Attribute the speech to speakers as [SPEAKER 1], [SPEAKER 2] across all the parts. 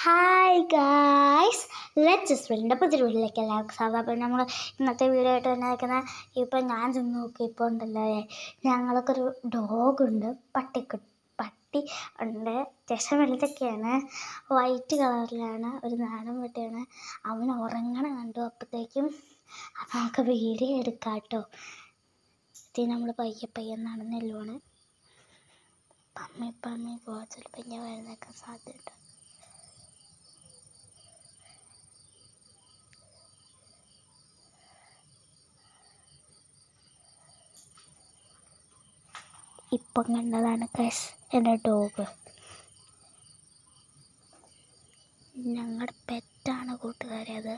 [SPEAKER 1] Hi guys, let's front. അപ്പോൾ ഇതിൽ വീട്ടിലേക്ക് എല്ലാവർക്കും സാധാ. അപ്പോൾ നമ്മൾ ഇന്നത്തെ വീഡിയോ ആയിട്ട് വന്നിരിക്കുന്നത് ഇപ്പം ഞാൻ ചെന്ന് നോക്കി ഇപ്പോൾ ഉണ്ടല്ലോ, ഞങ്ങൾക്കൊരു ഡോഗുണ്ട്, പട്ടി ഉണ്ട്. അത്യാവശ്യം വലുതൊക്കെയാണ്, വൈറ്റ് കളറിലാണ്, ഒരു നാടൻ പട്ടിയാണ്. അവൻ ഉറങ്ങണ കണ്ടു. അപ്പോഴത്തേക്കും അത് നമുക്ക് വീഡിയോ എടുക്കാം കേട്ടോ. ഇത് നമ്മൾ പയ്യെ നടന്നെല്ലുവാണ്. പമ്മി പോകാൻ ചിലപ്പോൾ ഞാൻ വരുന്നേക്കാൻ സാധ്യതയുണ്ട്. ഇപ്പം കണ്ടതാണ് ഗൈസ് എൻ്റെ ഡോഗ്. ഞങ്ങളുടെ പെറ്റാണ് കൂട്ടുകാരെ അത്.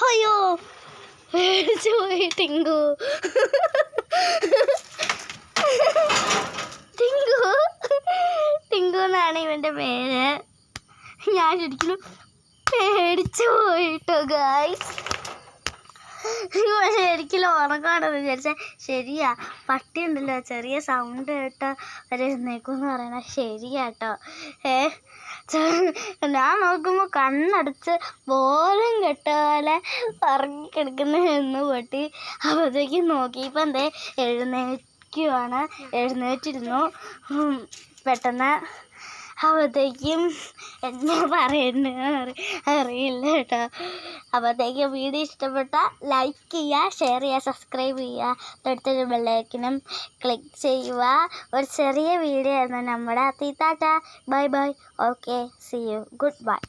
[SPEAKER 1] അയ്യോ, പേടിച്ചു പോയി ടിങ്കു. ടിങ്കു എന്നാണ് ഇവൻ്റെ പേര്. ഞാൻ ശരിക്കും പേടിച്ചു പോയിട്ടോ ഗായ്സ്. ശരിക്കും ഉറങ്ങാണെന്ന് വിചാരിച്ചാൽ ശരിയാ. പട്ടി ഉണ്ടല്ലോ, ചെറിയ സൗണ്ട് കേട്ടോ ഒരു എഴുന്നേക്കുമെന്ന് പറയണ ശരിയാട്ടോ. ഞാൻ നോക്കുമ്പോൾ കണ്ണടച്ച് ബോധം കെട്ട പോലെ ഉറങ്ങിക്കിടക്കുന്ന എന്ന് പൊട്ടി. അപ്പോഴത്തേക്കും നോക്കിയപ്പോൾ എന്തേ എഴുന്നേറ്റിരുന്നു പെട്ടെന്ന്. അപ്പോഴത്തേക്കും എന്താ പറയുന്നത് അറിയില്ല കേട്ടോ. അപ്പോഴത്തേക്കും വീഡിയോ ഇഷ്ടപ്പെട്ടാൽ ലൈക്ക് ചെയ്യുക, ഷെയർ ചെയ്യുക, സബ്സ്ക്രൈബ് ചെയ്യുക, തൊട്ടൊരു ബെല്ലൈക്കനും ക്ലിക്ക് ചെയ്യുക. ഒരു ചെറിയ വീഡിയോ ആയിരുന്നു നമ്മുടെ. Tata, bye bye, okay, see you, good bye.